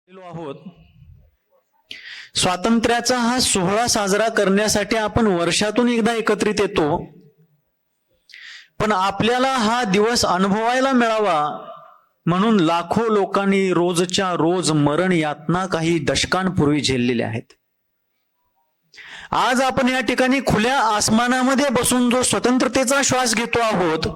आहोत. स्वातंत्र्याचा हा सोहळा साजरा करण्यासाठी आपण वर्षातून एकदा एकत्रित येतो, पण आपल्याला हा दिवस अनुभवायला मिळावा म्हणून लाखो लोकांनी रोजच्या रोज मरण यातना काही दशकांपूर्वी झेललेल्या आहेत. आज आपण या ठिकाणी खुल्या आसमानामध्ये बसून जो स्वतंत्रतेचा श्वास घेतो आहोत,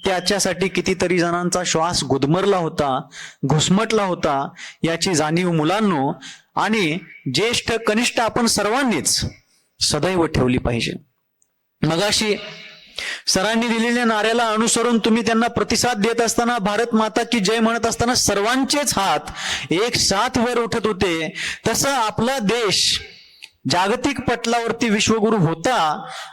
त्याच्यासाठी कितीतरी जणांचा श्वास गुदमरला होता, घुसमटला होता, याची जाणीव मुलांनो आणि ज्येष्ठ कनिष्ठ आपण सर्वांनीच सदैव ठेवली पाहिजे. मगाशी सरांनी दिलेल्या नाऱ्याला अनुसरून तुम्ही त्यांना प्रतिसाद देत असताना भारत माता की जय म्हणत असताना सर्वांचेच हात एक साथ वर उठत होते. तसं आपला देश जागतिक पटलावरती विश्वगुरु होता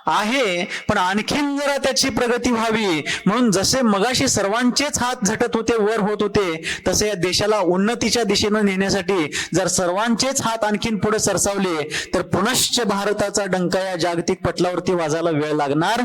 आहे, पण आणखीन जरा त्याची प्रगती व्हावी म्हणून जसे मगाशी सर्वांचेच हात झटत होते, वर होत होते, तसे या देशाला उन्नतीच्या दिशेनं नेण्यासाठी जर सर्वांचेच हात आणखीन पुढे सरसावले तर पुनश्च भारताचा डंका या जागतिक पटलावरती वाजायला वेळ लागणार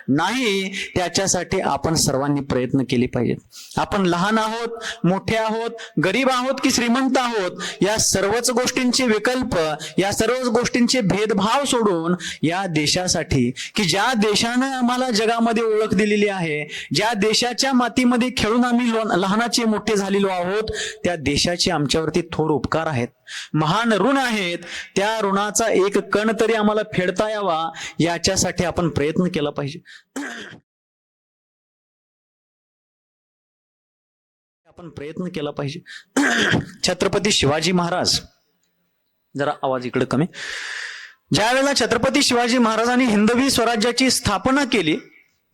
नाही. त्याच्यासाठी आपण सर्वांनी प्रयत्न केले पाहिजेत. आपण लहान आहोत, मोठे आहोत, गरीब आहोत की श्रीमंत आहोत, या सर्वच गोष्टींचे विकल्प, या सर्वच गोष्टींचे भेदभाव सोडून या देशासाठी, की ज्या देशानं आम्हाला जगामध्ये ओळख दिलेली आहे, ज्या देशाच्या मातीमध्ये खेळून आम्ही लहानाचे मोठे झालेलो आहोत, त्या देशाचे आमच्यावरती थोर उपकार आहेत, महान ऋण आहेत. त्या ऋणाचा एक कण तरी आम्हाला फेडता यावा याच्यासाठी आपण प्रयत्न केला पाहिजे. आपण प्रयत्न केला पाहिजे. छत्रपती शिवाजी महाराज, जरा आवाज इकडे कमी, ज्या वेळेला छत्रपती शिवाजी महाराजांनी हिंदवी स्वराज्याची स्थापना केली,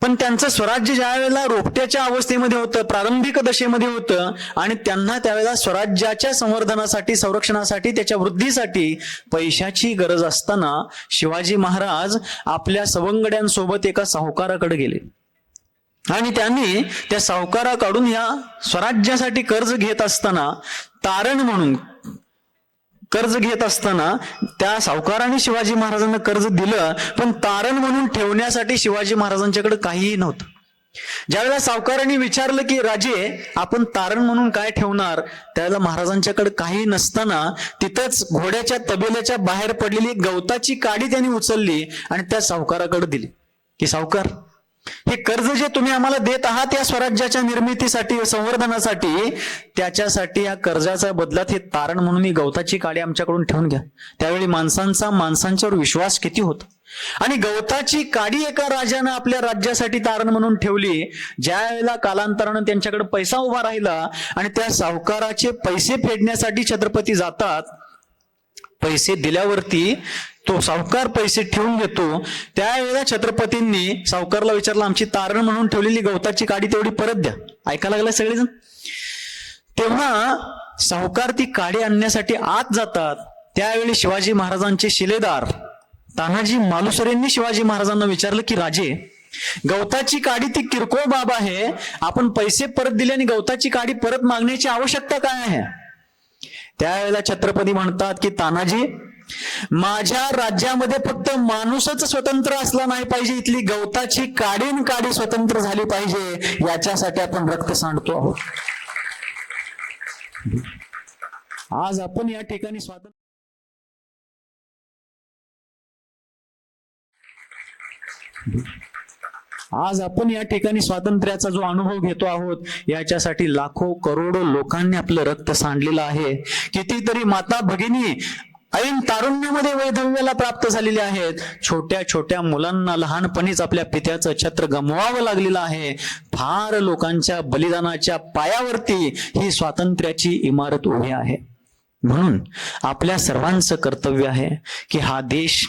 पण त्यांचं स्वराज्य ज्या वेळेला रोपट्याच्या अवस्थेमध्ये होतं, प्रारंभिक दशेमध्ये होतं, आणि त्यांना त्यावेळेला स्वराज्याच्या संवर्धनासाठी, संरक्षणासाठी, त्याच्या वृद्धीसाठी पैशाची गरज असताना शिवाजी महाराज आपल्या सवंगड्यांसोबत एका साहुकाराकडे गेले आणि त्यांनी त्या साहुकाराकडून या स्वराज्यासाठी कर्ज घेत असताना, तारण म्हणून कर्ज घेत असताना त्या सावकाराने शिवाजी महाराजांना कर्ज दिलं, पण तारण म्हणून ठेवण्यासाठी शिवाजी महाराजांच्याकडे काहीही नव्हतं. ज्यावेळेला सावकारांनी विचारलं की राजे आपण तारण म्हणून काय ठेवणार, त्यावेळेला महाराजांच्याकडे काही नसताना तिथंच घोड्याच्या तबेल्याच्या बाहेर पडलेली गवताची काडी त्यांनी उचलली आणि त्या सावकाराकडे दिली की सावकार, हे कर्ज जे तुम्ही आम्हाला देत आहात या स्वराज्याच्या निर्मितीसाठी, संवर्धनासाठी, त्याच्यासाठी या कर्जाच्या बदल्यात हे तारण म्हणून ही गवताची काडी आमच्याकडून ठेवून घ्या. त्यावेळी माणसांच्यावर विश्वास किती होता. आणि गवताची काडी एका राजानं आपल्या राज्यासाठी तारण म्हणून ठेवली. ज्या वेळेला कालांतरानं त्यांच्याकडे पैसा उभा राहिला आणि त्या सावकाराचे पैसे फेडण्यासाठी छत्रपती जातात, पैसे दिल्यावरती तो सावकार पैसे ठेवून घेतो. त्यावेळेला छत्रपतींनी सावकारला विचारलं, आमची तारण म्हणून ठेवलेली गवताची काडी तेवढी परत द्या. ऐकायला लागला सगळेजण. तेव्हा सावकार ती काडी आणण्यासाठी आत जातात. त्यावेळी शिवाजी महाराजांचे शिलेदार तानाजी मालुसरेंनी शिवाजी महाराजांना विचारलं की राजे, गवताची काडी ती किरकोळ बाब आहे, आपण पैसे परत दिले आणि गवताची काडी परत मागण्याची आवश्यकता काय आहे? त्यावेळेला छत्रपती म्हणतात की तानाजी, माझ्या राज्यामध्ये फक्त माणूसच स्वतंत्र असला नाही पाहिजे, इथली गवताची काडी स्वतंत्र झाली पाहिजे, याच्यासाठी आपण रक्त सांडतो आहोत. आज आपण या ठिकाणी स्वातंत्र्याचा जो अनुभव घेतो आहोत, याच्यासाठी लाखो करोडो लोकांनी आपलं रक्त सांडलेलं आहे. कितीतरी माता भगिनी ऐन तारुण्यामध्ये वैधव्याला प्राप्त झालेले आहेत. छोट्या छोट्या मुलांना लहानपणीच आपल्या पित्याचं छत्र गमवावं लागलेलं आहे. फार लोकांच्या बलिदानाच्या पायावरती ही स्वातंत्र्याची इमारत उभी आहे. म्हणून आपल्या सर्वांचं कर्तव्य आहे की हा देश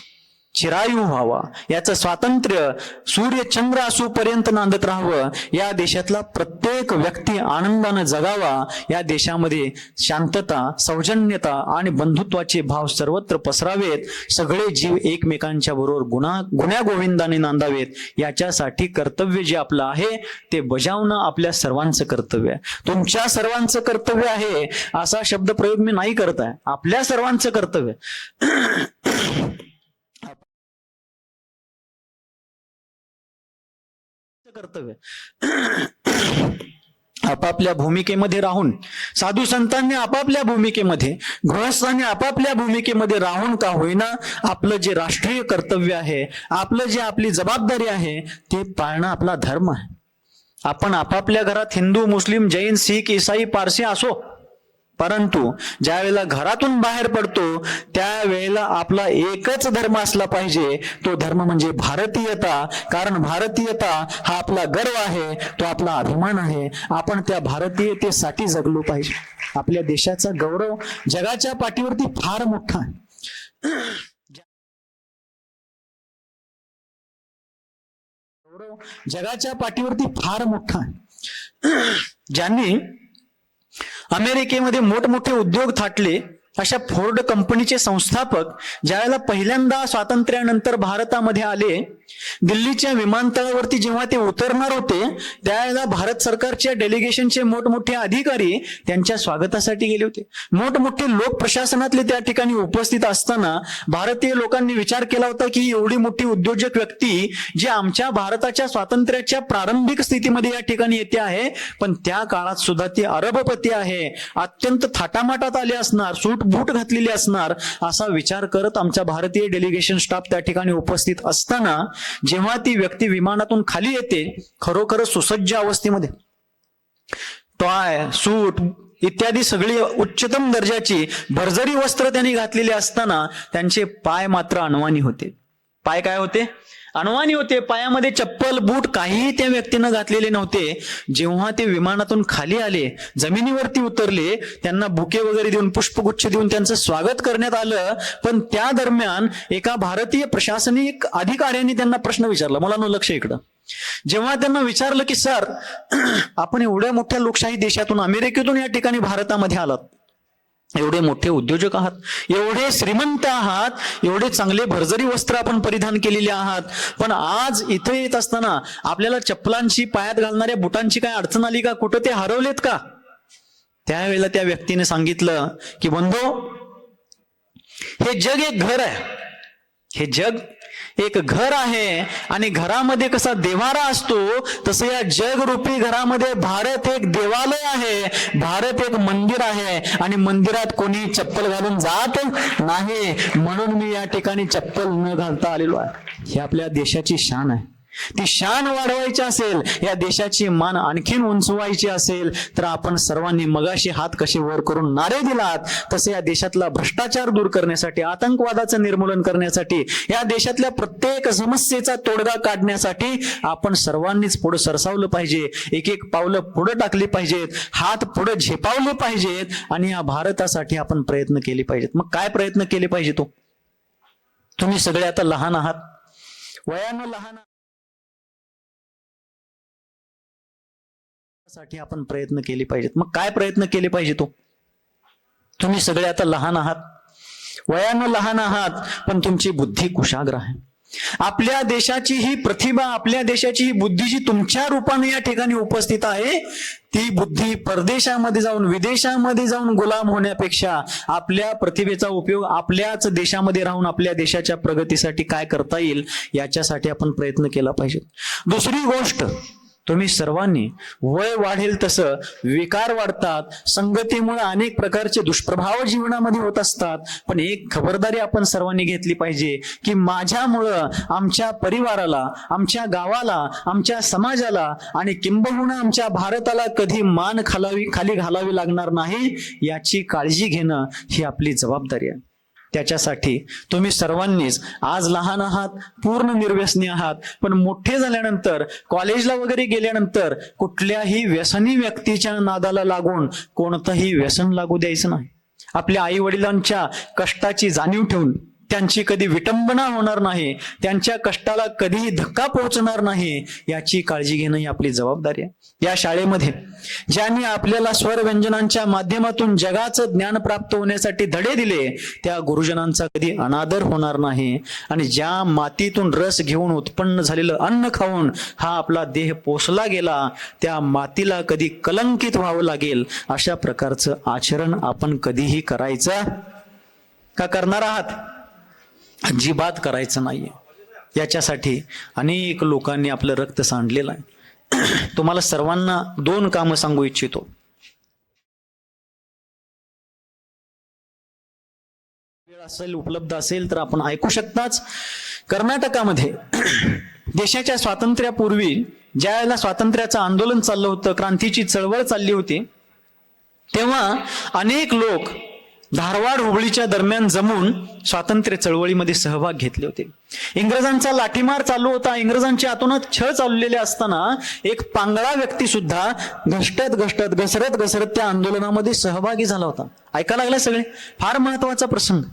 चिरायू व्हावा, याचं स्वातंत्र्य सूर्य चंद्र असूपर्यंत नांदत राहावं, या देशातला प्रत्येक व्यक्ती आनंदानं जगावा, या देशामध्ये शांतता, सौजन्यता आणि बंधुत्वाचे भाव सर्वत्र पसरावेत, सगळे जीव एकमेकांच्या बरोबर गुण्या गोविंदाने नांदावेत, याच्यासाठी कर्तव्य जे आपलं आहे ते बजावणं आपल्या सर्वांचं कर्तव्य आहे. तुमच्या सर्वांचं कर्तव्य आहे असा शब्द प्रयोग मी नाही करत आहे, आपल्या सर्वांचं कर्तव्य. कर्तव्य आपापल्या भूमिकेमध्ये राहून, साधू संतांनी आपापल्या भूमिकेमध्ये, गृहस्थांनी आपापल्या भूमिकेमध्ये राहून का होईना आपलं जे राष्ट्रीय कर्तव्य आहे, आपलं जे आपली जबाबदारी आहे ते पाळणं आपला धर्म आहे. आपण आपापल्या घरात हिंदू, मुस्लिम, जैन, शीख, ईसाई, पारसी असो, परंतु ज्या वेळेला घरातून बाहेर पडतो त्यावेळेला आपला एकच धर्म असला पाहिजे, तो धर्म म्हणजे भारतीयता. कारण भारतीयता हा आपला गर्व आहे, तो आपला अभिमान आहे. आपण त्या भारतीयतेसाठी जगलो पाहिजे. आपल्या देशाचा गौरव जगाच्या पाठीवरती फार मोठा आहे. गौरव जगाच्या पाठीवरती फार मोठा आहे. ज्यांनी अमेरिकेमध्ये मोठमोठे उद्योग थाटले अशा फोर्ड कंपनीचे संस्थापक ज्यावेळेला पहिल्यांदा स्वातंत्र्यानंतर भारतामध्ये आले, दिल्लीच्या विमानतळावरती जेव्हा ते उतरणार होते त्यावेळेला भारत सरकारच्या डेलिगेशनचे मोठमोठे अधिकारी त्यांच्या स्वागतासाठी गेले होते. मोठमोठे लोक प्रशासनातले त्या ठिकाणी उपस्थित असताना भारतीय लोकांनी विचार केला होता की एवढी मोठी उद्योजक व्यक्ती जी आमच्या भारताच्या स्वातंत्र्याच्या प्रारंभिक स्थितीमध्ये या ठिकाणी येते आहे, पण त्या काळात सुद्धा ती अरबपती आहे, अत्यंत थाटामाटात आले असणार, सूट बूट घातलेली असणार, असा विचार करत आमचा भारतीय डेलिगेशन स्टाफ त्या ठिकाणी उपस्थित असताना जेव्हा ती व्यक्ती विमानातून खाली येते, खरोखर सुसज्ज अवस्थेमध्ये टाय, सूट इत्यादी सगळी उच्चतम दर्जाची भरजरी वस्त्र त्यांनी घातलेली असताना त्यांचे पाय मात्र अनवाणी होते. पाय काय होते? अनवाणी होते. पायामध्ये चप्पल, बूट काहीही त्या व्यक्तीनं घातलेले नव्हते. जेव्हा ते विमानातून खाली आले, जमिनीवरती उतरले, त्यांना बुके वगैरे देऊन, पुष्पगुच्छ देऊन त्यांचं स्वागत करण्यात आलं. पण त्या दरम्यान एका भारतीय प्रशासनिक अधिकाऱ्यांनी त्यांना प्रश्न विचारला. मुलांनो लक्ष इकडं. जेव्हा त्यांना विचारलं की सर, आपण एवढ्या मोठ्या लोकशाही देशातून, अमेरिकेतून या ठिकाणी भारतामध्ये आलात, एवढे मोठे उद्योजक आहात, एवढे श्रीमंत आहात, एवढे चांगले भरजरी वस्त्र आपण परिधान केलेले आहात, पण आज इथे येत असताना आपल्याला चप्पलांची, पायात घालणाऱ्या बुटांची काय अडचण आली का? कुठं ते हरवलेत का? त्यावेळेला त्या व्यक्तीने सांगितलं की बंधू, हे जग एक घर आहे, हे जग एक घर आहे आणि घरामध्ये कसा देवारा असतो तसं या जगरूपी घरामध्ये भारत एक देवालय आहे, भारत एक मंदिर आहे आणि मंदिरात कोणी चप्पल घालून जात नाही. म्हणून मी या ठिकाणी चप्पल न घालता आलेलो आहे. ही आपल्या देशाची शान आहे. ती शान वाढवायची असेल, या देशाची मान आणखीन उंचवायची असेल तर आपण सर्वांनी मगाशी हात कसे वर करून नारे दिलात तसे या देशातला भ्रष्टाचार दूर करण्यासाठी, आतंकवादाचं निर्मूलन करण्यासाठी, या देशातल्या प्रत्येक समस्येचा तोडगा काढण्यासाठी आपण सर्वांनीच पुढे सरसावलं पाहिजे. एक एक पावलं पुढे टाकली पाहिजेत, हात पुढे झेपावले पाहिजेत आणि या भारतासाठी आपण प्रयत्न केले पाहिजेत. मग काय प्रयत्न केले पाहिजे? तो तुम्ही सगळे आता लहान आहात, वयानं लहान, साठी आपण प्रयत्न केले पाहिजेत. मग काय प्रयत्न केले पाहिजे? तो तुम्ही सगळे आता लहान आहात, वयानं लहान आहात, पण तुमची बुद्धी कुशाग्र आहे. आपल्या देशाची ही प्रतिभा, आपल्या देशाची ही बुद्धी जी तुमच्या रूपाने या ठिकाणी उपस्थित आहे, ती बुद्धी परदेशामध्ये जाऊन, विदेशामध्ये जाऊन गुलाम होण्यापेक्षा आपल्या प्रतिभेचा उपयोग आपल्याच देशामध्ये राहून आपल्या देशाच्या प्रगतीसाठी काय करता येईल याच्यासाठी आपण प्रयत्न केला पाहिजे. दुसरी गोष्ट, तुम्ही सर्वांनी वय वाढेल तसं विकार वाढतात, संगतीमुळे अनेक प्रकारचे दुष्प्रभाव जीवनामध्ये होत असतात. पण एक खबरदारी आपण सर्वांनी घेतली पाहिजे की माझ्यामुळं आमच्या परिवाराला, आमच्या गावाला, आमच्या समाजाला आणि किंबहुना आमच्या भारताला कधी मान खाली घालावी लागणार नाही, याची काळजी घेणं ही आपली जबाबदारी आहे. त्याच्यासाठी तुम्ही सर्वांनीच, आज लहान आहात, पूर्ण निर्व्यसनी आहात, पण मोठे झाल्यानंतर, कॉलेजला वगैरे गेल्यानंतर कुठल्याही व्यसनी व्यक्तीच्या नादाला लागून कोणतंही व्यसन लागू द्यायचं नाही. आपल्या आई वडिलांच्या कष्टाची जाणीव ठेवून त्यांची कधी विटंबना होणार नाही, त्यांच्या कष्टाला कधीही धक्का पोहोचणार नाही, याची काळजी घेणं ही आपली जबाबदारी आहे. या शाळेमध्ये ज्यांनी आपल्याला स्वर व्यंजनांच्या माध्यमातून जगाचं ज्ञान प्राप्त होण्यासाठी धडे दिले, त्या गुरुजनांचा कधी अनादर होणार नाही आणि ज्या मातीतून रस घेऊन उत्पन्न झालेलं अन्न खाऊन हा आपला देह पोसला गेला, त्या मातीला कधी कलंकित व्हावं लागेल अशा प्रकारचं आचरण आपण कधीही करायचं का करणार आहात? अजिबात करायचं नाहीये. याच्यासाठी अनेक लोकांनी आपलं रक्त सांडलेलं आहे. तुम्हाला सर्वांना 2 कामं सांगू इच्छितो. वेळ असेल, उपलब्ध असेल तर आपण ऐकू शकताच. कर्नाटकामध्ये देशाच्या स्वातंत्र्यापूर्वी ज्या वेळेला स्वातंत्र्याचं आंदोलन चाललं होतं, क्रांतीची चळवळ चालली होती, तेव्हा अनेक लोक धारवाड हुबळीच्या दरम्यान जमून स्वातंत्र्य चळवळीमध्ये सहभाग घेतले होते. इंग्रजांचा लाठीमार चालू होता, इंग्रजांच्या हातूनच छळ चाललेले असताना एक पांगळा व्यक्ती सुद्धा घसरत त्या आंदोलनामध्ये सहभागी झाला होता. ऐका लागला सगळे, फार महत्वाचा प्रसंग.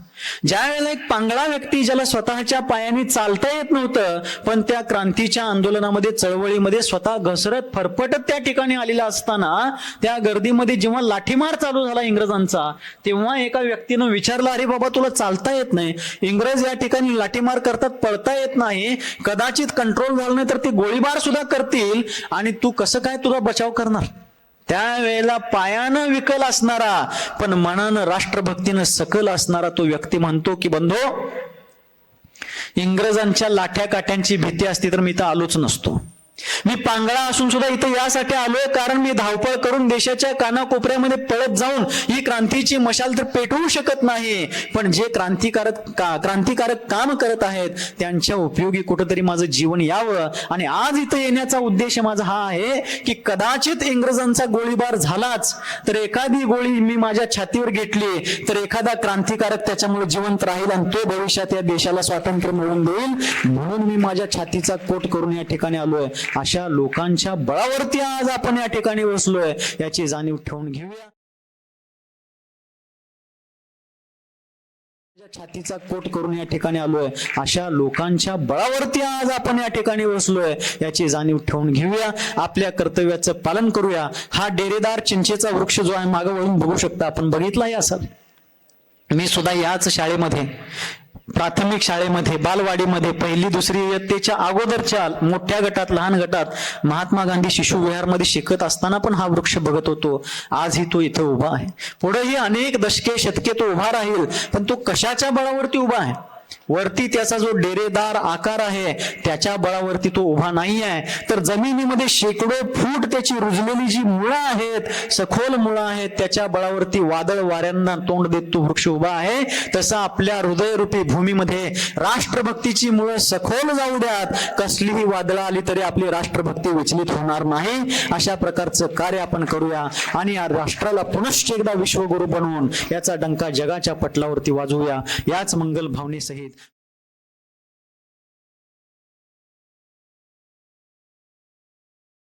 ज्या वेळेला एक पांगळा व्यक्ती, ज्याला स्वतःच्या पायाने चालता येत नव्हतं, पण त्या क्रांतीच्या आंदोलनामध्ये चळवळीमध्ये स्वतः घसरत फरफटत त्या ठिकाणी आलेला असताना, त्या गर्दीमध्ये जेव्हा लाठीमार चालू झाला इंग्रजांचा, तेव्हा एका व्यक्तीनं विचारलं, अरे बाबा तुला चालता येत नाही, इंग्रज या ठिकाणी लाठीमार करतात, पळता येत नाही, कदाचित कंट्रोल झालं नाही तर ते गोळीबार सुद्धा करतील, आणि तू कसं काय तुझा बचाव करणार? त्यावेळेला पायानं विकल असणारा पण मनानं राष्ट्रभक्तीनं सकल असणारा तो व्यक्ती म्हणतो की बंधो, इंग्रजांच्या लाठ्या काठ्यांची भीती असती तर मी इथं आलोच नसतो. मी पांगळा असून सुद्धा इथं यासाठी आलोय कारण मी धावपळ करून देशाच्या कानाकोपऱ्यामध्ये पळत जाऊन ही क्रांतीची मशाल तर पेटवू शकत नाही, पण जे क्रांतिकारक काम करत आहेत त्यांच्या उपयोगी कुठंतरी माझं जीवन यावं. आणि आज इथं येण्याचा उद्देश माझा हा आहे की कदाचित इंग्रजांचा गोळीबार झालाच तर एखादी गोळी मी माझ्या छातीवर घेतली तर एखादा क्रांतिकारक त्याच्यामुळे जिवंत राहील आणि तो भविष्यात या देशाला स्वातंत्र्य मिळवून देईल, म्हणून मी माझ्या छातीचा कोट करून या ठिकाणी आलोय. अशा लोकांच्या बळावरती आज आपण या ठिकाणी बसलोय, याची जाणीव ठेवून घेऊया. छातीचा कोट करून या ठिकाणी आलोय, अशा लोकांच्या बळावरती आज आपण या ठिकाणी बसलोय, याची जाणीव ठेवून घेऊया. आपल्या कर्तव्याचं पालन करूया. हा डेरेदार चिंचेचा वृक्ष जो आहे, मागं वळून बघू शकता आपण, बघितलाही असाल. मी सुद्धा याच शाळेमध्ये, प्राथमिक शाळेमध्ये, बालवाडीमध्ये 1ली-2री इयत्तेच्या अगोदरच्या मोठ्या गटात, लहान गटात महात्मा गांधी शिशु विहारमध्ये शिकत असताना पण हा वृक्ष बघत होतो. आजही तो इथं उभा आहे. पुढेही अनेक दशके शतके तो उभा राहील, पण तो कशाच्या बळावरती उभा आहे? वरती त्याचा जो डेरेदार आकार आहे त्याच्या बळावरती तो उभा नाही आहे, तर जमिनीमध्ये शेकडो फूट त्याची रुजलेली जी मुळं आहेत, सखोल मुळं आहेत, त्याच्या बळावरती वादळ वाऱ्यांना तोंड देत तो वृक्ष उभा आहे. तसं आपल्या हृदयरूपी भूमीमध्ये राष्ट्रभक्तीची मुळं सखोल जाऊ द्यात, कसलीही वादळं आली तरी आपली राष्ट्रभक्ती विचलित होणार नाही. अशा प्रकारचं कार्य आपण करूया आणि या राष्ट्राला पुनश्च एकदा विश्वगुरू बनवून याचा डंका जगाच्या पटलावरती वाजवूया. याच मंगल भावनेसहित